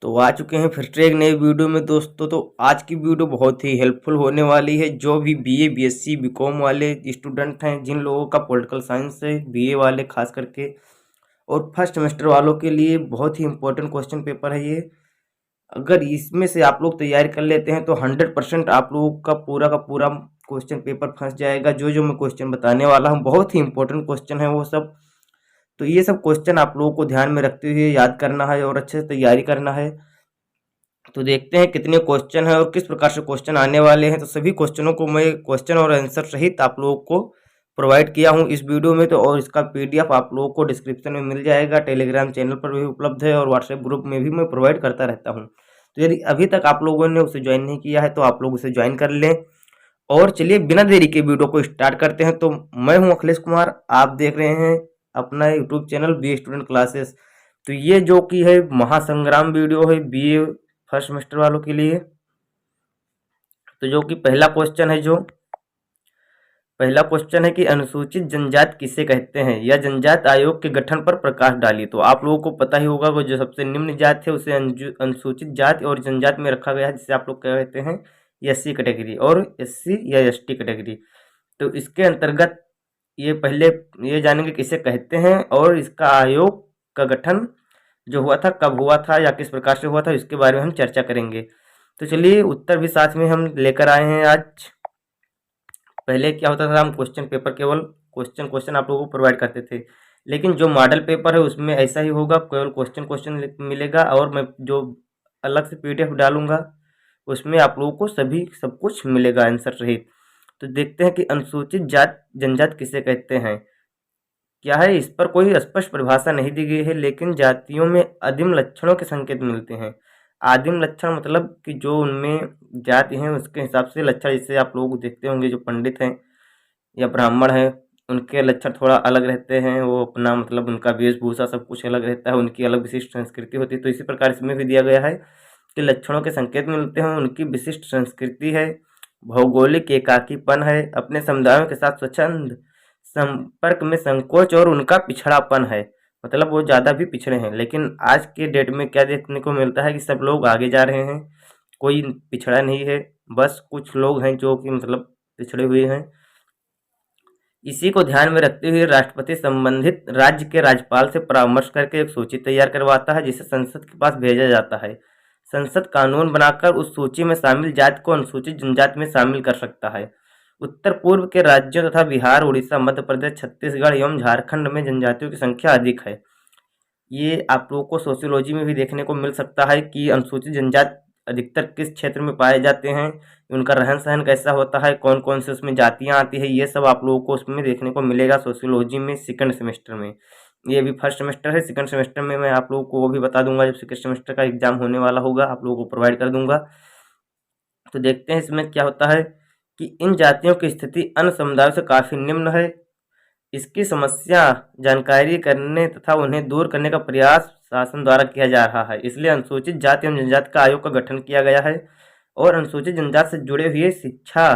तो आ चुके हैं फिर से एक नई वीडियो में दोस्तों। तो आज की वीडियो बहुत ही हेल्पफुल होने वाली है। जो भी बीए बीएससी बीकॉम वाले स्टूडेंट हैं, जिन लोगों का पॉलिटिकल साइंस है, बीए वाले खास करके, और फर्स्ट सेमेस्टर वालों के लिए बहुत ही इंपॉर्टेंट क्वेश्चन पेपर है ये। अगर इसमें से आप लोग तैयारी कर लेते हैं तो 100% आप लोगों का पूरा क्वेश्चन पेपर फंस जाएगा। जो जो मैं क्वेश्चन बताने वाला हूँ बहुत ही इंपॉर्टेंट क्वेश्चन है वो सब। तो ये सब क्वेश्चन आप लोगों को ध्यान में रखते हुए याद करना है और अच्छे से तैयारी करना है। तो देखते हैं कितने क्वेश्चन हैं और किस प्रकार से क्वेश्चन आने वाले हैं। तो सभी क्वेश्चनों को मैं क्वेश्चन और आंसर सहित आप लोगों को प्रोवाइड किया हूं इस वीडियो में। तो और इसका पीडीएफ आप लोगों को डिस्क्रिप्शन में मिल जाएगा। टेलीग्राम चैनल पर भी उपलब्ध है और व्हाट्सएप ग्रुप में भी मैं प्रोवाइड करता रहता हूं। तो यदि अभी तक आप लोगों ने उसे ज्वाइन नहीं किया है तो आप लोग उसे ज्वाइन कर लें। और चलिए बिना देरी के वीडियो को स्टार्ट करते हैं। तो मैं हूं अखिलेश कुमार, आप देख रहे हैं अपना YouTube channel B student classes. तो ये जो कि है महासंग्राम वीडियो है बीए फर्स्ट सेमेस्टर वालों के लिए। तो जो कि पहला क्वेश्चन है कि अनुसूचित जनजाति किसे कहते हैं, या जनजाति आयोग के गठन पर प्रकाश डालिए। तो आप लोगों को पता ही होगा कि जो सबसे निम्न जाति है उसे अनुसूचित जाति और जनजाति में रखा गया है, जिसे आप लोग कहते हैं एससी कैटेगरी और एससी या एसटी कैटेगरी। तो इसके अंतर्गत ये पहले ये जानेंगे किसे कहते हैं और इसका आयोग का गठन जो हुआ था कब हुआ था या किस प्रकार से हुआ था, इसके बारे में हम चर्चा करेंगे। तो चलिए उत्तर भी साथ में हम लेकर आए हैं आज। पहले क्या होता था, हम क्वेश्चन पेपर केवल क्वेश्चन आप लोगों को प्रोवाइड करते थे, लेकिन जो मॉडल पेपर है उसमें ऐसा ही होगा, केवल क्वेश्चन मिलेगा और मैं जो अलग से पीडीएफ डालूंगा उसमें आप लोगों को सब कुछ मिलेगा आंसर सहित। तो देखते हैं कि अनुसूचित जाति जनजाति किसे कहते हैं। क्या है, इस पर कोई स्पष्ट परिभाषा नहीं दी गई है, लेकिन जातियों में आदिम लक्षणों के संकेत मिलते हैं। आदिम लक्षण मतलब कि जो उनमें जाति हैं उसके हिसाब से लक्षण, जैसे आप लोग देखते होंगे जो पंडित हैं या ब्राह्मण हैं उनके लक्षण थोड़ा अलग रहते हैं। वो अपना मतलब उनका वेशभूषा सब कुछ अलग रहता है, उनकी अलग विशिष्ट संस्कृति होती है। तो इसी प्रकार इसमें भी दिया गया है कि लक्षणों के संकेत मिलते हैं, उनकी विशिष्ट संस्कृति है, भौगोलिक एकाकीपन है, अपने समुदायों के साथ स्वच्छंद संपर्क में संकोच और उनका पिछड़ापन है। मतलब वो ज़्यादा भी पिछड़े हैं, लेकिन आज के डेट में क्या देखने को मिलता है कि सब लोग आगे जा रहे हैं, कोई पिछड़ा नहीं है। बस कुछ लोग हैं जो कि मतलब पिछड़े हुए हैं। इसी को ध्यान में रखते हुए राष्ट्रपति संबंधित राज्य के राज्यपाल से परामर्श करके एक सूची तैयार करवाता है, जिसे संसद के पास भेजा जाता है। संसद कानून बनाकर उस सूची में शामिल जाति को अनुसूचित जनजाति में शामिल कर सकता है। उत्तर पूर्व के राज्यों तथा बिहार, उड़ीसा, मध्य प्रदेश, छत्तीसगढ़ एवं झारखंड में जनजातियों की संख्या अधिक है। ये आप लोगों को सोशियोलॉजी में भी देखने को मिल सकता है कि अनुसूचित जनजाति अधिकतर किस क्षेत्र में पाए जाते हैं, उनका रहन सहन कैसा होता है, कौन कौन से उसमें जातियां आती है, ये सब आप लोगों को उसमें देखने को मिलेगा सोशियोलॉजी में सेकंड सेमेस्टर में। ये अभी फर्स्ट सेमेस्टर है, सेकंड सेमेस्टर में मैं आप लोगों को वो भी बता दूंगा, जब सेकंड सेमेस्टर का एग्जाम होने वाला होगा आप लोगों को प्रोवाइड कर दूंगा। तो देखते हैं इसमें क्या होता है कि इन जातियों की स्थिति अन्य समुदायों से काफ़ी निम्न है। इसकी समस्या जानकारी करने तथा उन्हें दूर करने का प्रयास शासन द्वारा किया जा रहा है। इसलिए अनुसूचित जाति एवं जनजाति का आयोग का गठन किया गया है और अनुसूचित जनजाति से जुड़े हुए शिक्षा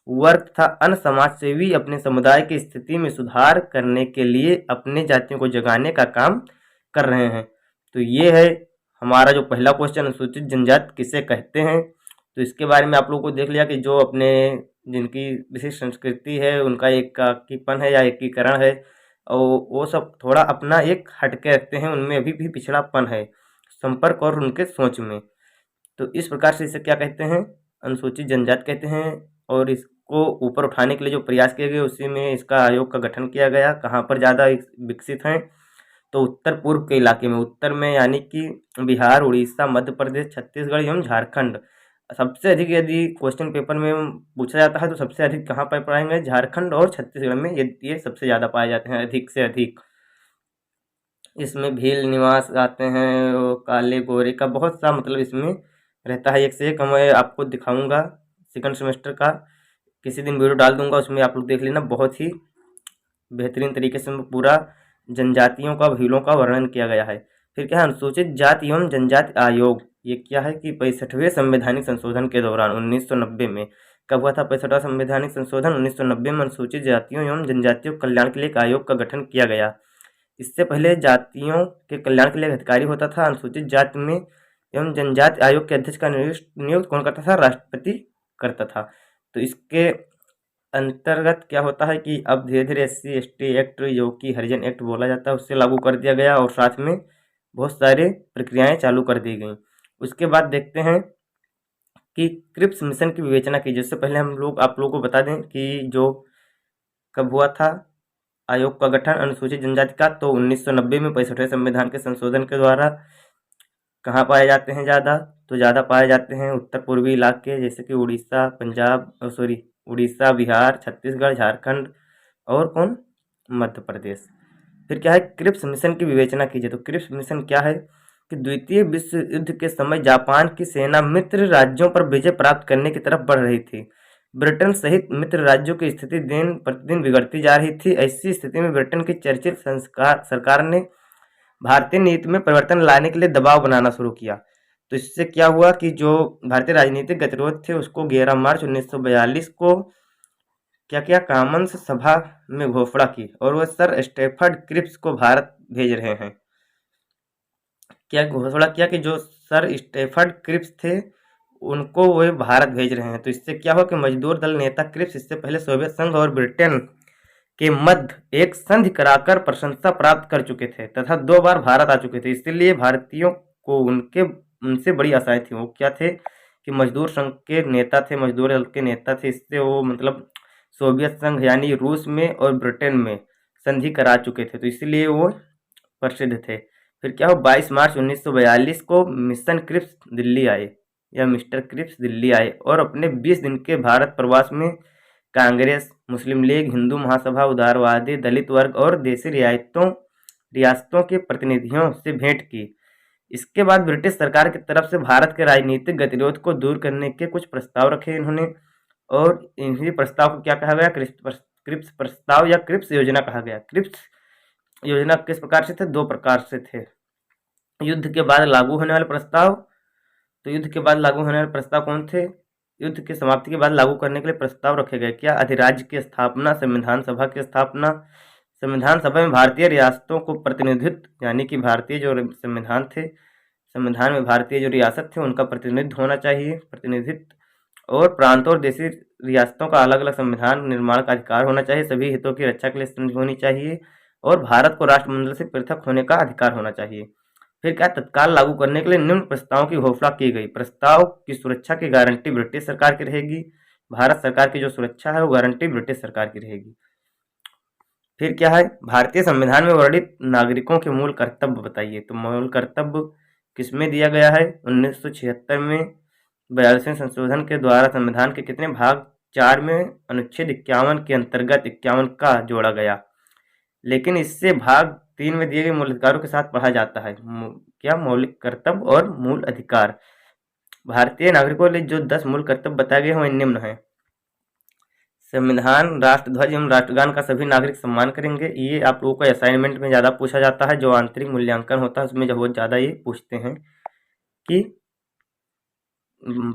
वर्ग तथा अन्य समाज सेवी अपने समुदाय की स्थिति में सुधार करने के लिए अपने जातियों को जगाने का काम कर रहे हैं। तो ये है हमारा जो पहला क्वेश्चन, अनुसूचित जनजाति किसे कहते हैं। तो इसके बारे में आप लोगों को देख लिया कि जो अपने जिनकी विशिष्ट संस्कृति है, उनका एकाकीपन है या एकीकरण है, और वो सब थोड़ा अपना एक हटके रखते हैं, उनमें अभी भी पिछड़ापन है संपर्क और उनके सोच में। तो इस प्रकार से इसे क्या कहते हैं, अनुसूचित जनजाति कहते हैं। और इसको ऊपर उठाने के लिए जो प्रयास किए गए उसी में इसका आयोग का गठन किया गया। कहाँ पर ज़्यादा विकसित हैं, तो उत्तर पूर्व के इलाके में, उत्तर में यानी कि बिहार, उड़ीसा, मध्य प्रदेश, छत्तीसगढ़ एवं झारखंड। सबसे अधिक यदि क्वेश्चन पेपर में पूछा जाता है तो सबसे अधिक कहाँ पर पाएंगे, झारखंड और छत्तीसगढ़ में ये सबसे ज़्यादा पाए जाते हैं, अधिक से अधिक। इसमें भील निवास आते हैं, वो काले गोरे का बहुत सा मतलब इसमें रहता है, एक से एक मैं आपको दिखाऊंगा। सेकंड सेमेस्टर का किसी दिन वीडियो डाल दूंगा, उसमें आप लोग देख लेना। बहुत ही बेहतरीन तरीके से पूरा जनजातियों का, भीलों का वर्णन किया गया है। फिर क्या है, अनुसूचित जाति एवं जनजाति आयोग। ये क्या है कि 65वें संवैधानिक संशोधन के दौरान 1990 में, कब हुआ था 65वां संवैधानिक संशोधन, 1990 में अनुसूचित जातियों एवं जनजातियों के कल्याण के लिए एक आयोग का गठन किया गया। इससे पहले जातियों के कल्याण के लिए एक अधिकारी होता था। अनुसूचित जाति में एवं जनजाति आयोग के अध्यक्ष का नियुक्त कौन करता था? राष्ट्रपति करता था। तो इसके अंतर्गत क्या होता है कि अब धीरे धीरे SC/ST एक्ट, जो कि हरिजन एक्ट बोला जाता है, उससे लागू कर दिया गया और साथ में बहुत सारे प्रक्रियाएं चालू कर दी गई। उसके बाद देखते हैं कि क्रिप्स मिशन की विवेचना की। जिससे पहले आप लोगों को बता दें कि जो कब हुआ था आयोग का गठन अनुसूचित जनजाति का, तो 1990 में 65वें संविधान के संशोधन के द्वारा। कहाँ पाए जाते हैं ज़्यादा? तो ज़्यादा पाए जाते हैं उत्तर पूर्वी इलाके, जैसे कि उड़ीसा, उड़ीसा, बिहार, छत्तीसगढ़, झारखंड और कौन? मध्य प्रदेश। फिर क्या है? क्रिप्स मिशन की विवेचना कीजिए। तो क्रिप्स मिशन क्या है कि द्वितीय विश्व युद्ध के समय जापान की सेना मित्र राज्यों पर विजय प्राप्त करने की तरफ बढ़ रही थी। ब्रिटेन सहित मित्र राज्यों की स्थिति दिन प्रतिदिन बिगड़ती जा रही थी। ऐसी स्थिति में ब्रिटेन की चर्चिल सरकार ने भारतीय नीति में परिवर्तन लाने के लिए दबाव बनाना शुरू किया। तो इससे क्या हुआ कि जो भारतीय राजनीतिक गतिरोध थे उसको 11 मार्च 1942 को क्या किया? कॉमन्स सभा में घोषणा की और वह सर स्टेफर्ड क्रिप्स को भारत भेज रहे हैं। क्या घोषणा किया कि जो सर स्टेफर्ड क्रिप्स थे उनको वे भारत भेज रहे हैं। तो इससे क्या हुआ कि मजदूर दल नेता क्रिप्स इससे पहले सोवियत संघ और ब्रिटेन के मध्य एक संधि कराकर प्रशंसा प्राप्त कर चुके थे तथा 2 बार भारत आ चुके थे। इसलिए भारतीयों को उनसे बड़ी आशाएं थी। वो क्या थे कि मजदूर संघ के नेता थे, मजदूर दल के नेता थे। इससे वो मतलब सोवियत संघ यानी रूस में और ब्रिटेन में संधि करा चुके थे, तो इसलिए वो प्रसिद्ध थे। फिर क्या हो? 22 मार्च 1942 को मिशन क्रिप्स दिल्ली आए या मिस्टर क्रिप्स दिल्ली आए और अपने 20 दिन के भारत प्रवास में कांग्रेस, मुस्लिम लीग, हिंदू महासभा, उदारवादी, दलित वर्ग और देशी रियासतों के प्रतिनिधियों से भेंट की। इसके बाद ब्रिटिश सरकार की तरफ से भारत के राजनीतिक गतिरोध को दूर करने के कुछ प्रस्ताव रखे इन्होंने, और इन्हीं प्रस्ताव को क्या कहा गया? क्रिप्स प्रस्ताव या क्रिप्स योजना कहा गया। क्रिप्स योजना किस प्रकार से थे? 2 प्रकार से थे। युद्ध के बाद लागू होने वाले प्रस्ताव। तो युद्ध के बाद लागू होने वाले प्रस्ताव कौन थे? युद्ध की समाप्ति के बाद लागू करने के लिए प्रस्ताव रखे गए। क्या? अधिराज्य की स्थापना, संविधान सभा की स्थापना। संविधान सभा में भारतीय रियासतों को प्रतिनिधित्व, यानी कि भारतीय जो संविधान थे, संविधान में भारतीय जो रियासत थे उनका प्रतिनिधित्व होना चाहिए, प्रतिनिधित्व। और प्रांतों और देशी रियासतों का अलग अलग संविधान निर्माण का अधिकार होना चाहिए। सभी हितों की रक्षा के लिए संधि होनी चाहिए और भारत को राष्ट्रमंडल से पृथक होने का अधिकार होना चाहिए। फिर क्या? तत्काल लागू करने के लिए निम्न प्रस्तावों की घोषणा की गई। प्रस्ताव की सुरक्षा की गारंटी ब्रिटिश सरकार की रहेगी। भारत सरकार की जो सुरक्षा है वो गारंटी ब्रिटिश सरकार की रहेगी। फिर क्या है? भारतीय संविधान में वर्णित नागरिकों के मूल कर्तव्य बताइए। तो मूल कर्तव्य किसमें दिया गया है? 1976 में 42वें संशोधन के द्वारा संविधान के कितने भाग 4 में अनुच्छेद 51 के अंतर्गत 51 का जोड़ा गया। लेकिन इससे भाग 3 में दिए गए मूल अधिकारों के साथ पढ़ा जाता है। क्या? मौलिक कर्तव्य और मूल अधिकार। भारतीय नागरिकों के लिए जो 10 मूल कर्तव्य बताए गए हैं वे निम्न हैं। संविधान, राष्ट्रध्वज एवं राष्ट्रगान का सभी नागरिक सम्मान करेंगे। ये आप लोगों को असाइनमेंट में ज़्यादा पूछा जाता है। जो आंतरिक मूल्यांकन होता है उसमें बहुत ज़्यादा ये पूछते हैं कि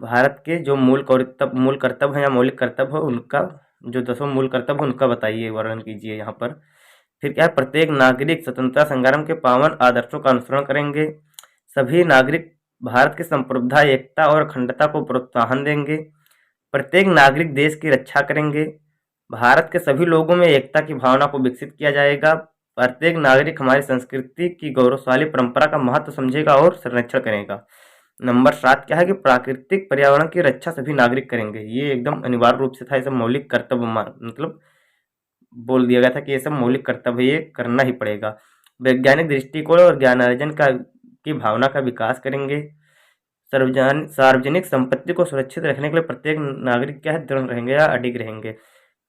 भारत के जो मूल कर्तव्य हैं या मौलिक कर्तव्य है उनका, जो 10 मूल कर्तव्य उनका बताइए, वर्णन कीजिए यहाँ पर। फिर क्या है? प्रत्येक नागरिक स्वतंत्रता संग्राम के पावन आदर्शों का अनुसरण करेंगे। सभी नागरिक भारत की संप्रभुता, एकता और अखंडता को प्रोत्साहन देंगे। प्रत्येक नागरिक देश की रक्षा करेंगे। भारत के सभी लोगों में एकता की भावना को विकसित किया जाएगा। प्रत्येक नागरिक हमारी संस्कृति की गौरवशाली परंपरा का महत्व समझेगा और संरक्षण करेगा। नंबर 7 क्या है कि प्राकृतिक पर्यावरण की रक्षा सभी नागरिक करेंगे। ये एकदम अनिवार्य रूप से था, ये सब मौलिक कर्तव्य मतलब बोल दिया गया था कि ये सब मौलिक कर्तव्य ये करना ही पड़ेगा। वैज्ञानिक दृष्टिकोण और ज्ञानार्जन की भावना का विकास करेंगे। सार्वजनिक संपत्ति को सुरक्षित रखने के लिए प्रत्येक नागरिक क्या है? दृढ़ रहेंगे या अडिग रहेंगे।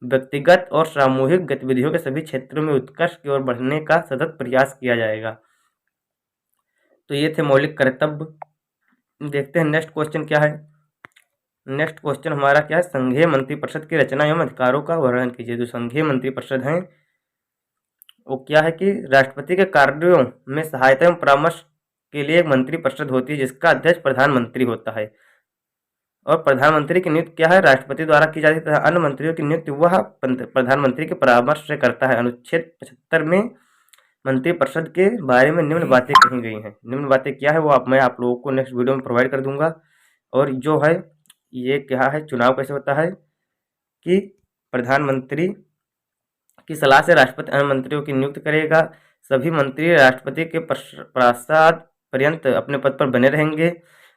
व्यक्तिगत और सामूहिक गतिविधियों के सभी क्षेत्रों में उत्कर्ष की ओर बढ़ने का सतत प्रयास किया जाएगा। तो ये थे मौलिक कर्तव्य। देखते हैं नेक्स्ट क्वेश्चन क्या है। नेक्स्ट क्वेश्चन हमारा क्या है? संघीय मंत्रिपरिषद की रचना एवं अधिकारों का वर्णन कीजिए। जो संघीय मंत्रिपरिषद हैं वो क्या है कि राष्ट्रपति के कार्यों में सहायता एवं परामर्श के लिए एक मंत्रिपरिषद होती है जिसका अध्यक्ष प्रधानमंत्री होता है। और प्रधानमंत्री की नियुक्ति क्या है? राष्ट्रपति द्वारा की जाती है तथा अन्य मंत्रियों की नियुक्ति वह प्रधानमंत्री के परामर्श से करता है। अनुच्छेद 75 में मंत्रिपरिषद के बारे में निम्न बातें कही गई हैं। निम्न बातें क्या है वो मैं आप लोगों को नेक्स्ट वीडियो में प्रोवाइड कर दूंगा। और जो है ये क्या है, चुनाव कैसे होता है कि प्रधानमंत्री की सलाह से राष्ट्रपति अन्य मंत्रियों की नियुक्ति करेगा। सभी मंत्री राष्ट्रपति के प्रासाद पर्यंत अपने पद पर बने रहेंगे।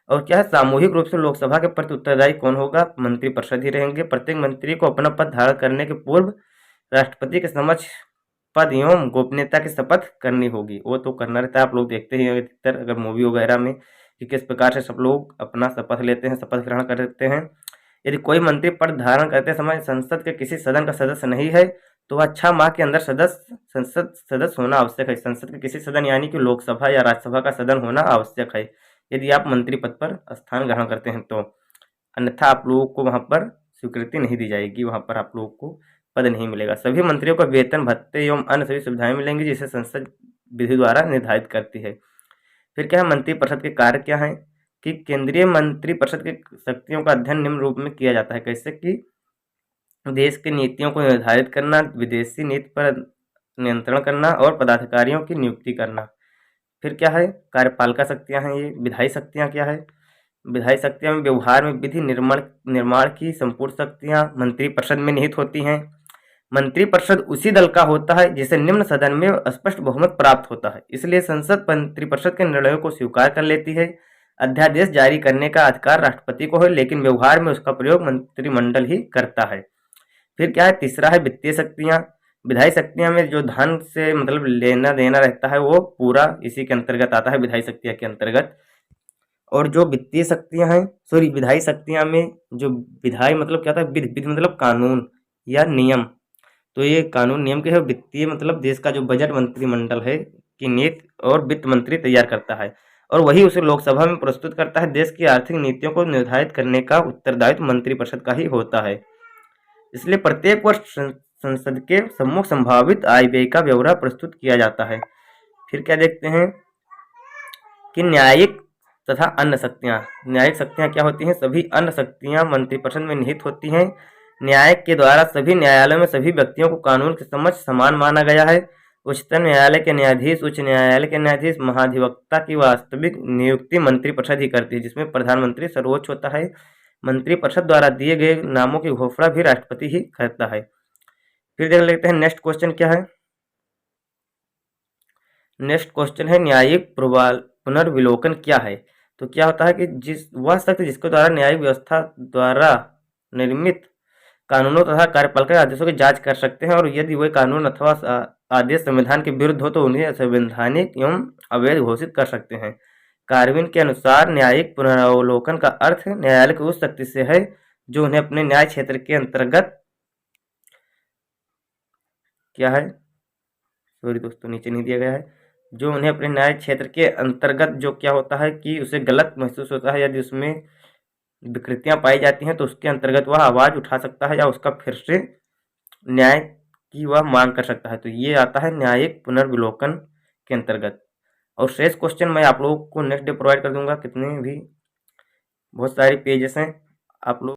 और क्या है, सामूहिक रूप से लोकसभा के प्रति उत्तरदायी कौन होगा, मंत्रिपरिषद ही रहेंगे। प्रत्येक मंत्री को अपना पद धारण करने के पूर्व राष्ट्रपति के समक्ष पद एवं गोपनीयता की शपथ करनी होगी। वो तो करना रहता है, आप लोग देखते ही अधिकतर अगर मूवी वगैरह में कि किस प्रकार से सब लोग अपना शपथ लेते हैं, शपथ ग्रहण करते हैं। यदि कोई मंत्री पद धारण करते समय संसद के किसी सदन का सदस्य नहीं है तो वह 6 माह के अंदर संसद सदस्य होना आवश्यक है। संसद के किसी सदन यानी कि लोकसभा या राज्यसभा का सदन होना आवश्यक है यदि आप मंत्री पद पर स्थान ग्रहण करते हैं तो, अन्यथा आप लोगों को वहां पर स्वीकृति नहीं दी जाएगी, वहां पर आप लोगों को पद नहीं मिलेगा। सभी मंत्रियों को वेतन भत्ते एवं अन्य सभी सुविधाएं मिलेंगी जिसे संसद विधि द्वारा निर्धारित करती है। फिर क्या है, मंत्रिपरिषद के कार्य क्या है कि केंद्रीय मंत्रिपरिषद की शक्तियों का अध्ययन निम्न रूप में किया जाता है। कैसे कि देश की नीतियों को निर्धारित करना, विदेशी नीति पर नियंत्रण करना और पदाधिकारियों की नियुक्ति करना। फिर क्या है, कार्यपालिका शक्तियां हैं। ये विधायी शक्तियां क्या है, विधायी शक्तियां में व्यवहार में विधि निर्माण की संपूर्ण शक्तियां मंत्रिपरिषद में निहित होती हैं। मंत्रिपरिषद उसी दल का होता है जिसे निम्न सदन में स्पष्ट बहुमत प्राप्त होता है, इसलिए संसद मंत्रिपरिषद के निर्णयों को स्वीकार कर लेती है। अध्यादेश जारी करने का अधिकार राष्ट्रपति को है, लेकिन व्यवहार में उसका प्रयोग मंत्रिमंडल ही करता है। फिर क्या है, तीसरा है वित्तीय शक्तियां। विधायी शक्तियां में जो धन से मतलब लेना देना रहता है वो पूरा इसी के अंतर्गत आता है, विधायी शक्तियां के अंतर्गत। और जो वित्तीय शक्तियां हैं, सॉरी विधायी शक्तियां में जो विधायी मतलब क्या था, विधि मतलब कानून या नियम, तो ये कानून नियम के है। वित्तीय मतलब देश का जो बजट मंत्रिमंडल है की नीति और वित्त मंत्री तैयार करता है और वही उसे लोकसभा में प्रस्तुत करता है। देश की आर्थिक नीतियों को निर्धारित करने का उत्तरदायित्व मंत्रिपरिषद का ही होता है। इसलिए प्रत्येक वर्ष संसद के सम्मुख संभावित आय व्यय का ब्यौरा प्रस्तुत किया जाता है। फिर क्या देखते हैं कि न्यायिक तथा अन्य शक्तियां। न्यायिक शक्तियां क्या होती हैं, सभी अन्य शक्तियां मंत्रिपरिषद में निहित होती हैं। न्याय के द्वारा सभी न्यायालयों में सभी व्यक्तियों को कानून के समक्ष समान माना गया है। उच्चतम न्यायालय के न्यायाधीश, उच्च न्यायालय के न्यायाधीश, महाधिवक्ता की वास्तविक नियुक्ति मंत्रिपरिषद ही करती है, जिसमें प्रधानमंत्री सर्वोच्च होता है। मंत्रिपरिषद द्वारा दिए गए नामों की घोषणा भी राष्ट्रपति ही करता है। फिर देख लेते हैं नेक्स्ट क्वेश्चन क्या है। नेक्स्ट क्वेश्चन है न्यायिक पुनर्विलोकन क्या है। तो क्या होता है कि वह शक्ति जिसके द्वारा न्यायिक व्यवस्था द्वारा निर्मित कानूनों तथा कार्यपालिका आदेशों की जांच कर सकते हैं और यदि वे कानून अथवा आदेश संविधान के विरुद्ध हो तो उन्हें असंवैधानिक एवं अवैध घोषित कर सकते हैं। कार्विन के अनुसार न्यायिक पुनरावलोकन का अर्थ न्यायालय की उस शक्ति से है जो उन्हें अपने न्याय क्षेत्र के अंतर्गत क्या है, सॉरी दोस्तों नीचे नहीं दिया गया है, जो उन्हें अपने न्याय क्षेत्र के अंतर्गत जो क्या होता है कि उसे गलत महसूस होता है, यदि उसमें विकृतियां पाई जाती हैं तो उसके अंतर्गत वह आवाज उठा सकता है या उसका फिर से न्याय की वह मांग कर सकता है। तो ये आता है न्यायिक पुनर्विलोकन के अंतर्गत। और शेष क्वेश्चन मैं आप लोगों को नेक्स्ट डे प्रोवाइड कर दूंगा। कितने भी बहुत सारे पेजेस हैं, आप लोग